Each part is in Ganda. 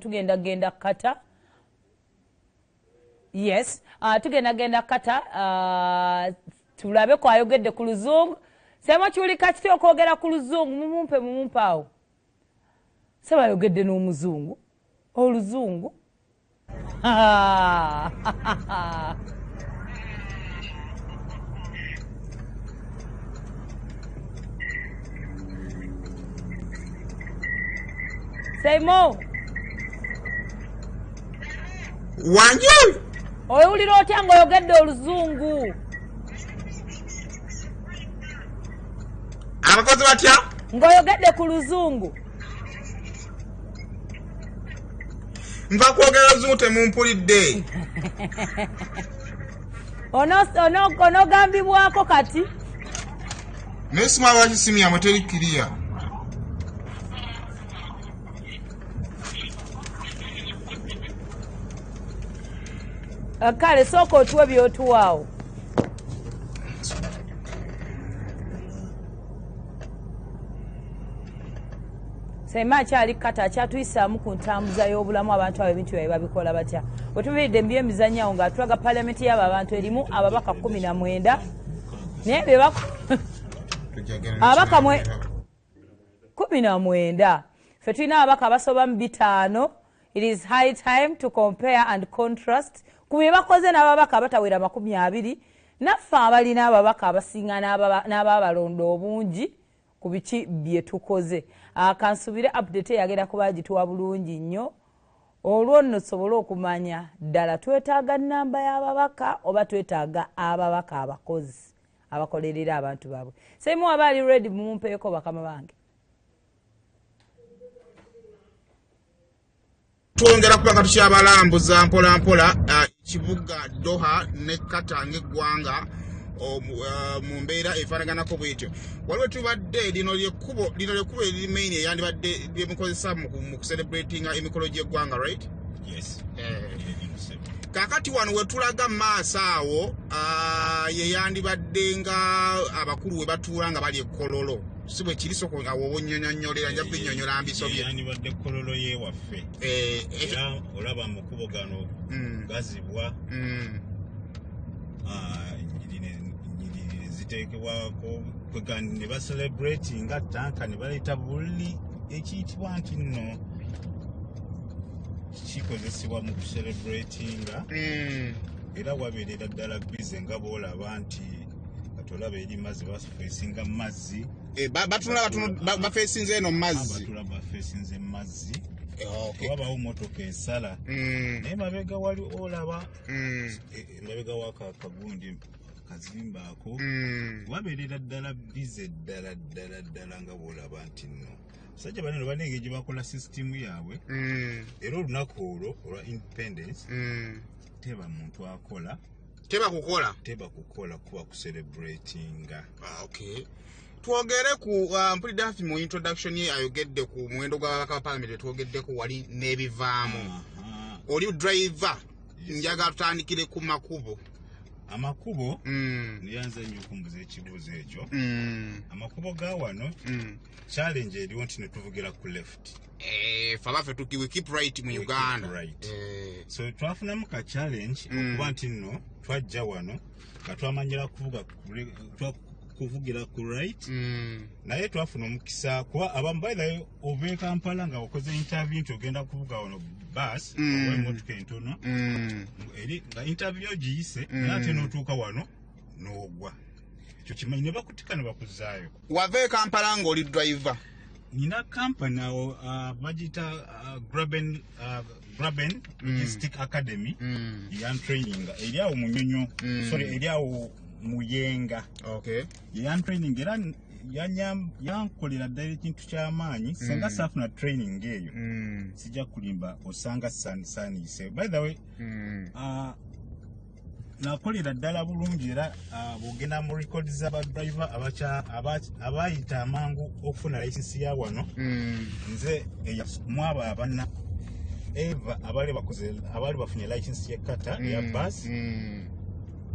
Tugenda Qatar. Yes, tugenda Qatar. Tulabe ko ayogedde ku luzungu. Sema chuli kati okwogera ku luzungu mumumpe awo. Sema ayogedde n'omuzungu. Oluzungu. Say more. Wanyu? Oyulira otya ng'oyogedde oluzungu? Abakozi batya? Ng'oyogedde ku luzungu. Nva kwogera luzungu temumpulidde. Onogambibwako kati? Nesima lwaki simu yamwe teri kiriya. Kale sooka otuwe by'otuwaawo. Sema akyali Qatar akyatuyisaamu ku ntambuza y'obulamu abantu abo ebintu byabwe babikola batya. Bwe tubiridde mu by'emizannyo awo ng'atulaga paalamenti y'abo abantu erimu ababaka 19 naye be ababaka 19 ffe tulina ababaka abasobamu 5. It is high time to compare and contrast. Ku bye bakoze n'ababaka abatawera 20 naffe abalina ababaka abasinga n'ababalonda obungi ku biki bye tukoze. Kansubire update yagenda kuba gituwa bulungi nnyo. Olwo nno sobola okumanya ddala twetaaga nnamba y'ababaka oba twetaaga ababaka abakozi abakolerera abantu baabwe. Semu abali ready mumpeeko bakama bange. Twongera kubanga tukyabalambuza mpola mpola kibuga Doha ne Qatar ng'eggwanga mu mbeera efaanaganako bw'etyo. Waliwo tubadde lino lyekkubo eririmaini eyandibadde lyemukozesa mu kucelebratinga emikolo gy'eggwanga, right? Yes. Kaakati wano we tulaga maaso awo yeyandibadde nga abakulu we batuula nga bali ekkololo. Si bwe kiri soko awo obunnyonnyolera nja binnyonnyola mbiso bye. Yandibadde kololo ye waffe. Era olaba mu kubo gano gazibwa. Ziteekebwako kwegandi ne baselebrati nga tanka ne baleeta buli ekiyitibwa nti nno kikozesebwa mu kuselebratinga. Era wabeerera ddala bize nga boolaba nti katolaba eri mazzi bafeesinga mu mazzi. Batula bafeesinze eno mu mazzi. Batula bafeesinze mu mazzi. Wabawo motoka esala. Naye mabega wali olaba mabega wakagundi kazimba ako. Wabeerera ddala bize ddala nga boolaba nti nno. Sajja banene banenge gye bakola sisitimu yaabwe. Era olunaku olwo olwa independence teba muntu akola. Teba kukola kuba kucelebratinga. Okay. Twogere ku mpulidde mu introduction ye ayogedde ku muwendo gw'ababaka ba parliament twogeddeku wali n'ebivaamu. Oli driver njaga tutandikire ku makubo. Amakubo niyanza nnyo okumbuza ekibuuzo ekyo. Amakubo ga wano challenge eriwo nti ne tuvugira ku left. Fabaffe we keep right mu Uganda. Right. So twafunamu ka challenge okuba nti nno twajja wano nga twamanyira kuvugira ku right. Naye twafuna omukisa kuba abamu bayilayo ova Kampala nga wakoze interview nti ogenda kuvuga wano bus oba emmotoka entono. Nga interview ogiyise ate n'otuuka wano n'ogwa. Ekyo kimanyi ne bakutika ne bakuzaayo. Wava Kampala ng'oli driver? Nina company awo bagita Graben Logistic Academy yan training eri awo Munyonyo. Sorry, eri awo Muyenga. Okay. Yan training era yankolera ddala ekintu ky'amaanyi senga saafuna training eyo. Sijja kulimba osanga saaniise. By the way, nakolera ddala bulungi era bw'ogenda mu record z'abadriver abayita amangu okufuna license ya wano. Nze mwabo abanna Eva abali bafunye license ya Qatar ya bus.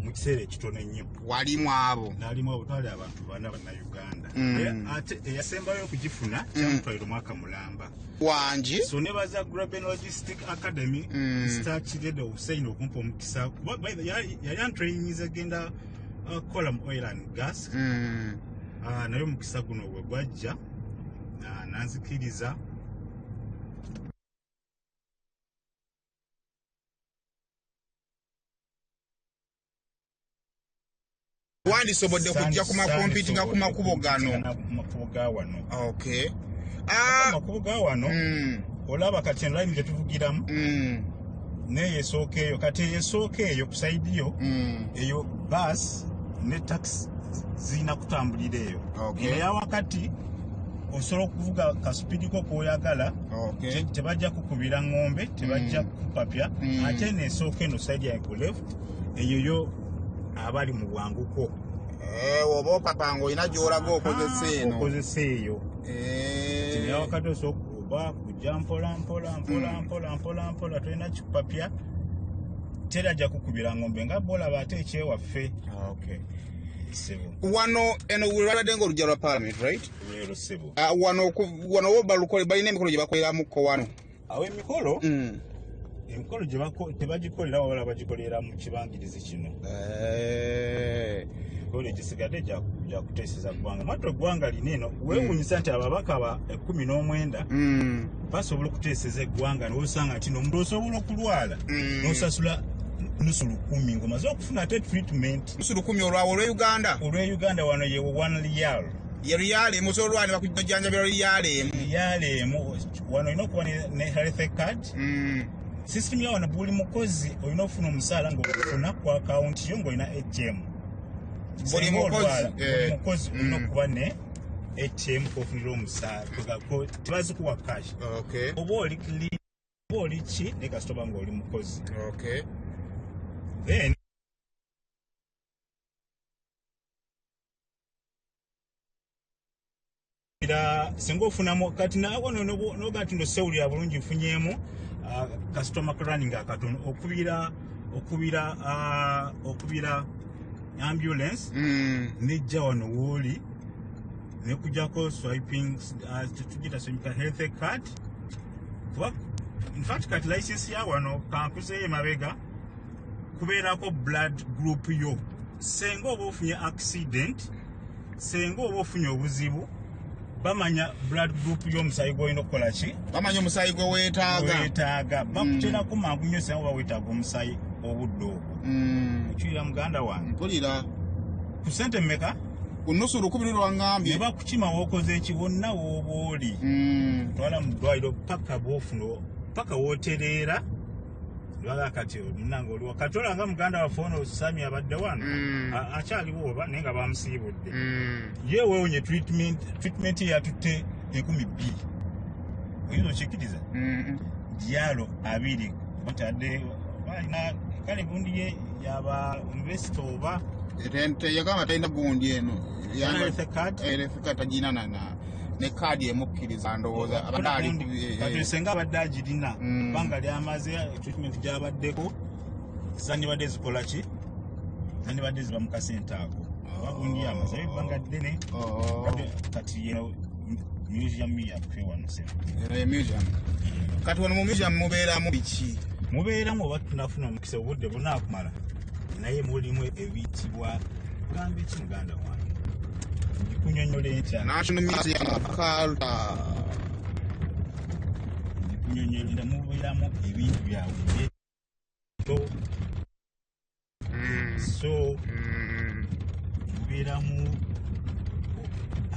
mu kiseera ekitono ennyo walimu abo nalimu abo twali abantu bana bannayuganda ate eyasembayo okugifuna kyamutwalira omwaka mulamba wangi so nebaza Graben Logistic Academy started obusaini okumpa omukisa yali antrainingiza agenda kukola mu oil and gas naye omukisa guno bwe gwajja nanzikiriza wandisobodde kujja ku makompitinga ku makubo gano makubo ga wano okay makubo ga wano olaba kati enline gyetuvugiramu naye esooka eyo kati esooka eyo ku saidi yo eyo bus ne taxi zirina kutambulira eyo eya wakati osobola okuvuga kasupidiko kwoyagala tebajja kukubira ng'ombe tebajja kukupapya ate nesooka eno saidi ya ku left eyo yo abali mu bwanguko oba opapanga olina gyolaga okozesa eyo eya wakati osobola oba kujja mpola tolina kikupapya terajja kukubira ng'ombe nga bolaba ate ekyewaffe wano eno lwabadde nga olujja lwa parliament right leero sebo wano wobalukole balina emikolo gye bakoleramukko wano awo emikolo tebagikolera wabala bagikolera mu kibangirizi kino emikolo egisigadde gyakuteeseza ggwanga matwe eggwanga lino eno weewuunyisa nti ababaka ba 19 basobola okuteeseza eggwanga nowosanga nti omuntu osobola okulwala nosasula nusu 10 ng'omaze okufuna ate treatment nusu 10 olwawo olw'Uganda wano ye 1 riyal ye riyal musobola olwani bakujjanjabira riyal emu wano olina okuba ne health card system ya wano buli mukozi olina okufuna omusaala ng'ogufuna ku akawunti yo ng'olina ATM buli mukozi olina okuba ne ATM kofunira omusaala tebazikuwa cash oba oli ki ne kasitoba ng'oli mukozi then singa ofunamu kati nawo nogati ndo sewulira bulungi nfunyemu customer running akatono okubira ambulance nejja wano wooli nekujjako swiping tugita swiping health card in fact kati license ya wano kampuze emabega kubeerako blood group yo senga oba ofunye accident senga oba ofunye obuzibu bamanya blood group y'omusayi gw'olina okukola ki bamanya omusayi gwe weetaaga bakuterako mangu nnyo senga oba weetaaga omusayi obudde obwo okiwulira muganda wange mpulira ku sente mmeka ku nnusu 10 lwangambye ne bakukima wookoze eki wonna wooba oli twala mu ddwaliro paka wootereera lwala kati munange oliwo kati olanga muganda waffe ono Sami abadde wano akyaliwo oba naye nga bamusiibudde ye weewonye treatment yatutte 12,000 oyinza okikkiriza dyalo 2 batadde balina kale gundi ye yaba university oba yagamba talina gundi eno tagina ne kaadi emukkiriza ndowooza kati senga abadde agirina kubanga lyamaze treatment gyabaddeko zandibadde zikola ki zandibadde ziba mu kasente ako bagundi yamaze ebbanga ddene kati museum yaffe wano museum kati wano mu museum mubeeramu biki mubeeramu oba tunafuna omukisa obudde bunaakumala naye mulimu ebiyitibwa gambe ki muganda wange kunyonyola entya National Museum of Culture kunyonyolera mubeeramu ebintu byabwe so mubeeramu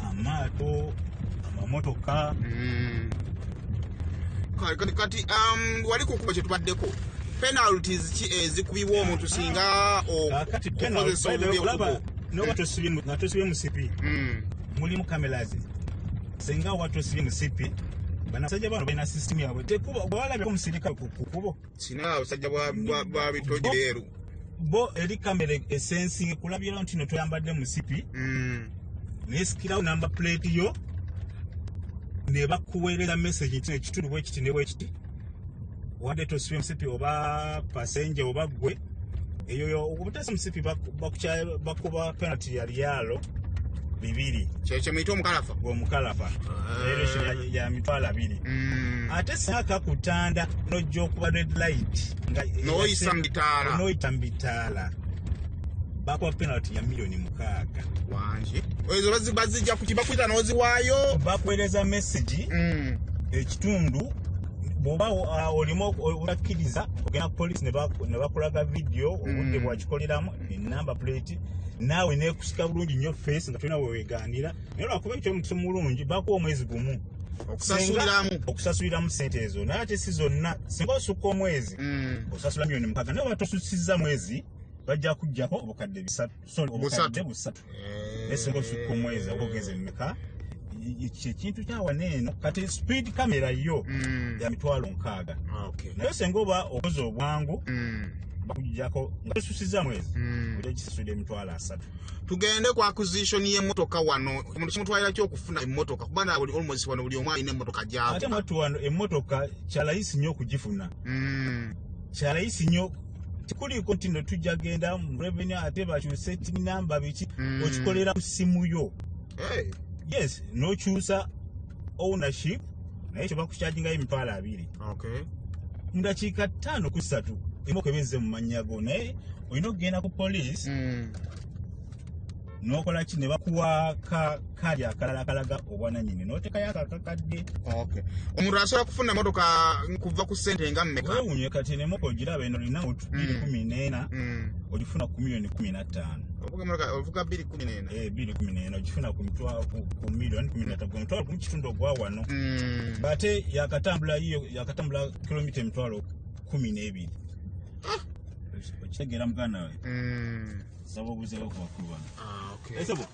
amaato amamotoka kati wali kukuba kye tubaddeko penalties ki ezikubibwa omuntu singa okozesa obubi noba tosibye musipi mulimu cameras senga watosibye musipi banasajja bano balina system yabwe tekuba bwalabye omusirikale ku kubo sina abasajja bwa bitojireeru bo eri kamera essensi kulabira nti no toyambadde musipi nesikirawo number plate yo ne bakuweerera message nti ekitundu bwekiti ne bwekiti wadde tosibye musipi oba passenger oba gwe eyo obutasa musipi bakuba penalty ya Rialo 2 kye muyita omukalafa omukalafa ya mitwalo 2 ate saka kutanda nojja okuba red light nga noyita mbitaala bakuba penalty ya milioni 6 wangi ezo bazijja ku kibakwita noziwaayo bakuweereza message ekitundu bwoba olimo olakkiriza ogenda ku police ne bakulaga video obudde bwakikoleramu enamba plate naawe nekusika bulungi nnyo face nga tulina wewegaanira naye lwakuba ekyomukiso mulungi bakuwa omwezi gumu okusasuliramu sente ezo naye ate si zonna singa osukka omwezi osasula milioni 6 naye batosusizza mwezi bajja kujjako obukadde 3 naye singa osukka omwezi okugeza emeka ekintu kyawaneeno kati speed camera yo ya mitwalo 6 naye senga oba okoze obwangu bakujjako nga tosusiza mwezi ojja kisasudde emitwalo 3 tugende ku acquisition y'emmotoka wano omuntu kimutwalira kyokufuna emmotoka kubanga almost wano buli omu alina emmotoka gyako ate mwatu wano emmotoka kyalayisi nnyo okugifuna kyalayisi nnyo tikuliko nti no tujja genda mu revenue ate bakyuse tinamba biki okikolera mu simu yo yes nokyusa ownership naye kyo bakukyajingayo emitwalo 2 mu dakiika 5 ku 3 emotoka ebezze mu mannya go naye olina okugenda ku police nokola ki ne bakuwa kali akalala akalaga obwananyini notekayo akakadde omuntu asobola kufuna emotoka kuva ku sente nga mmeka wewunye kati nemoka ogiraba eno olina 214 olifuna ku milioni 15 ovuga 214 ogifuna ku milioni 15 omutwalo ku kitundu ogwa wano ate yakatambula kilomita emitwalo 12 okitegeera muganda we saba obuzeewo ku bakulu bano Esabo,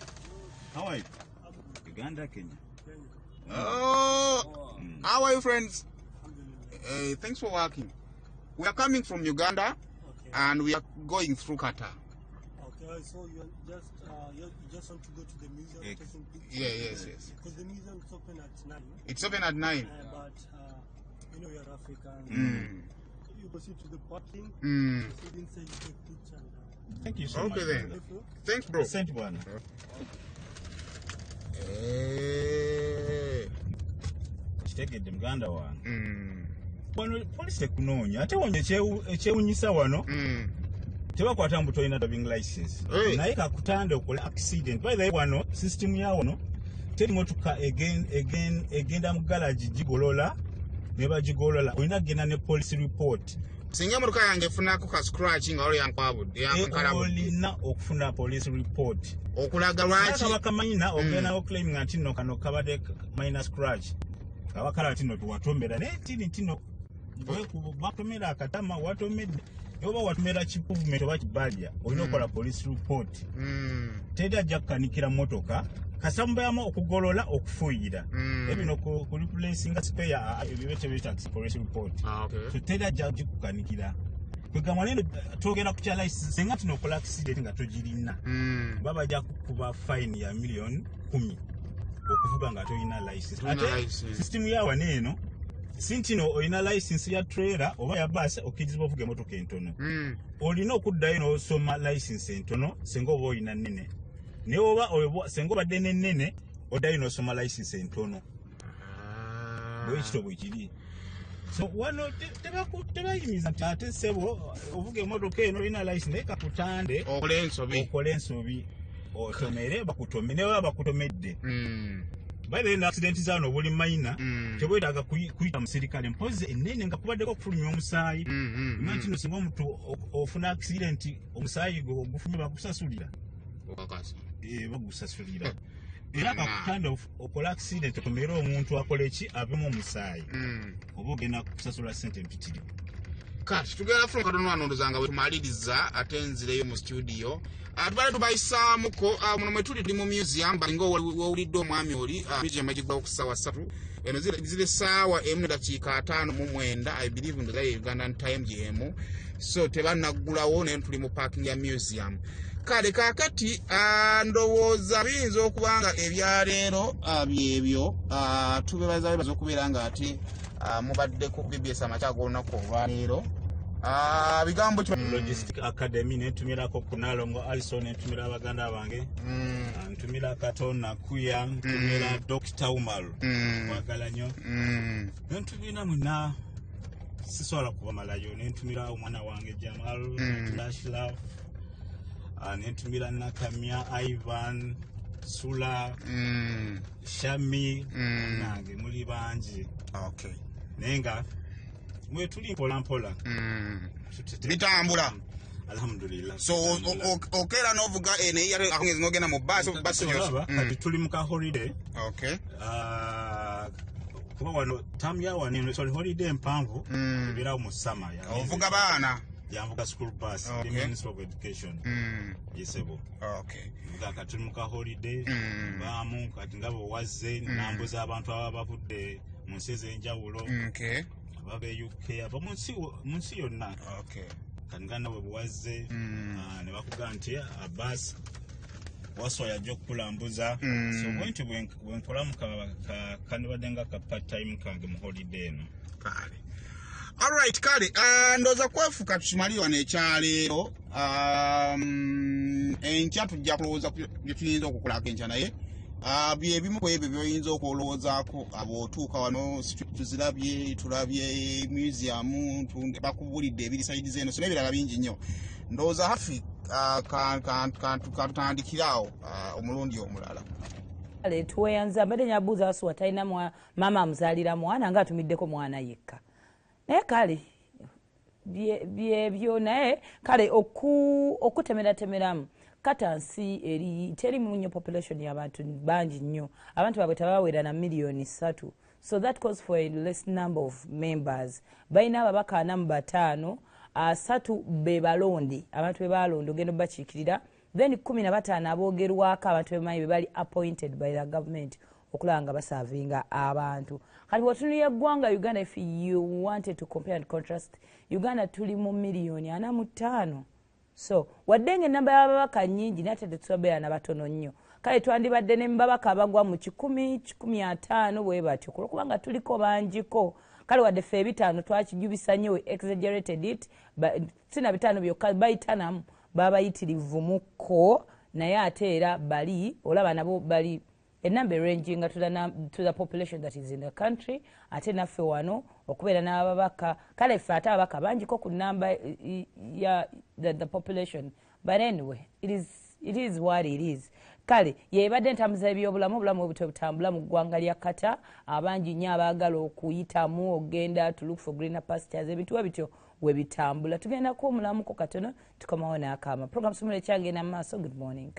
how are you? Uganda, Kenya. How are you, friends? Thanks for working. We are coming from Uganda, and we are going through Qatar. Okay, so you just want to go to the museum taking pictures? Yes. Because the museum is open at 9. It's open at 9. But you know you're African. You proceed to the parking. Proceed inside, you take picture. Thank you so much. Okay then. Thanks, bro. Sent one. Kitegedde muganda wange. Wano police tekunoonya ate wonye ekyewunyisa wano. Tebakwata mbu tolina driving license. Naye kakutande okola accident. By the way wano system ya wano teri motoka egenda mu garage gigolola ne bagigolola olina genda ne police report. Singa motoka yange efunako ka scratch nga oli yankwabudde olina okufuna police report okulaga lwaki bakamanyina ogenda oclaim nga ntino kano kabadde minor scratch abakala tino tuwatombera ne tino batomera akatama watomedde oba watomera kipuvumento bakibalya olina okola police report tedi ajja kukanikira motoka kasambayamu okugolola okufuuyira ebino ku replacinga spare ebibetebeta police report so tedi ajja kukanikira kwegamba neno twogera ku kya license senga tino okola accident nga togirina baba ajja kukuba fine ya milioni 10 okuvuga nga tolina license ate system yawa neno sintino olina license ya trailer oba ya bus okkirizibwa ovuga emotoka entono olina okuddayo n'osoma license entono senga oba olina nnene ne oba senga obadde n'ennene oddayo n'osoma license entono bwekito bwe kiri so wano tebayimiza nti ate ssebo ovuga emotoka eno olina license naye kakutande okole ensobi otomere bakutomere ne baba bakutomedde by the accident zano buli maina tebwetaaga kuyita musirikale mpoze ennene nga kubaddeko okufulumya omusaayi imagine singa omuntu ofuna accident omusaayi gufumye bakusasulira bagusasulira era kakutanda okola accident otomere omuntu akola ki avemu omusaayi oba ogenda kusasula sente mpitirivu kati tugenda from katono wano ndozanga wetumaliriza ate nzireyo mu studio tubale tubayisaamuko muno mwe tuli mu museum balinga owulidde omwami oli museum magigwawo ku ssaawa 3 eno zile ssaawa 1:59 I believe ndoza ye Ugandan time GM so tebanaggulawo naye tuli mu parking ya museum kale kakati ndowooza biyinza okubanga ebyaleero byebyo tubebaza okubeera nga ate mubaddeko BBS amakya g'olunaku olwaleero bigambo Logistic Academy netumirako kunalongo Alison netumira abaganda bange ntumira Katona Kuya ntumira Dr. Umaru wakala nnyo ntumira muna sisobola kubamalayo nentumira omwana wange Jamal Ashraf nentumira Nakamya Ivan Sula Shami nange muli bangi okay nenga mwe tuli mpola bitambula alhamdulillah so okera novuga ene yale akungezi nogenda mu bus kati tuli muka holiday okay kuba wano tamya wano so holiday mpanvu bira mu summer ya ovuga bana yambuka school bus the Ministry of Education yesebo okay nga tuli muka holiday bamu kati ngabo wazze nambuza abantu abavudde mu nseze enjawulo okay ababe UK aba munsi yonna okay kangana bwe buwazze ne bakuga nti abas waswaya jjo kulambuza so bwenti bwenkola kanibadde nga ka part time kange mu holiday no kale alright kale ndoza kwefuka tushimaliwa nekyaleero enkya tujja kulowooza bye tuyinza okukolako enkya naye byebimu ku ebyo byoyinza okulowoozaako abootuuka wano tuzirabye tulabye museum bakubulidde ebiri sayidi zeno so n'ebirala bingi nnyo ndowooza hafi katutandikiraawo omulundi omulala kale tuweyanza mbadde nyabuuza asuwa talina maama amuzaalira mwana nga atumiddeko mwana yekka naye kale byebyo naye kale okutemeratemeramu Qatar nsi eri teri munyo population y'abantu bangi nnyo abantu babwe tabawera na million 3 so that calls for a less number of members balina ababaka 5 3 be balonde abantu be balonde ogenda bakiikirira then 15 aboogerwako abantu bemanyi be bali appointed by the government okulanga basavinga abantu kati bw'otunuulira eggwanga Uganda if you wanted to compare and contrast Uganda tuli mu million 45 so wadde ng'ennamba y'ababaka nnyingi naye ate tetusobeera na batono nnyo kale twandibadde ne mbabaka abagwa mu 10,000 bwe batyo kubanga tuliko bangiko kale wadde ffe ebitaano twakijubisa nnyo we exaggerated it sina bitaano byokka bayitanamu babayitirivu mukko naye ate era bali olaba nabo bali a number ranging to the population that is in the country ate naffe wano okubeera n'ababaka kale ffe ate ababaka bangiko ku namba ya the population but anyway it is what it is kale yebadde ntambuza ebyobulamu obulamu obutwe butambula mu ggwanga lya Qatar abangi nnyo abaagala okuyitamu ogenda to look for greener pastures ebintu bityo we bitambula tugenda kuba omulamuko katono tukomawo n'akaama program somero ekyange na maaso good morning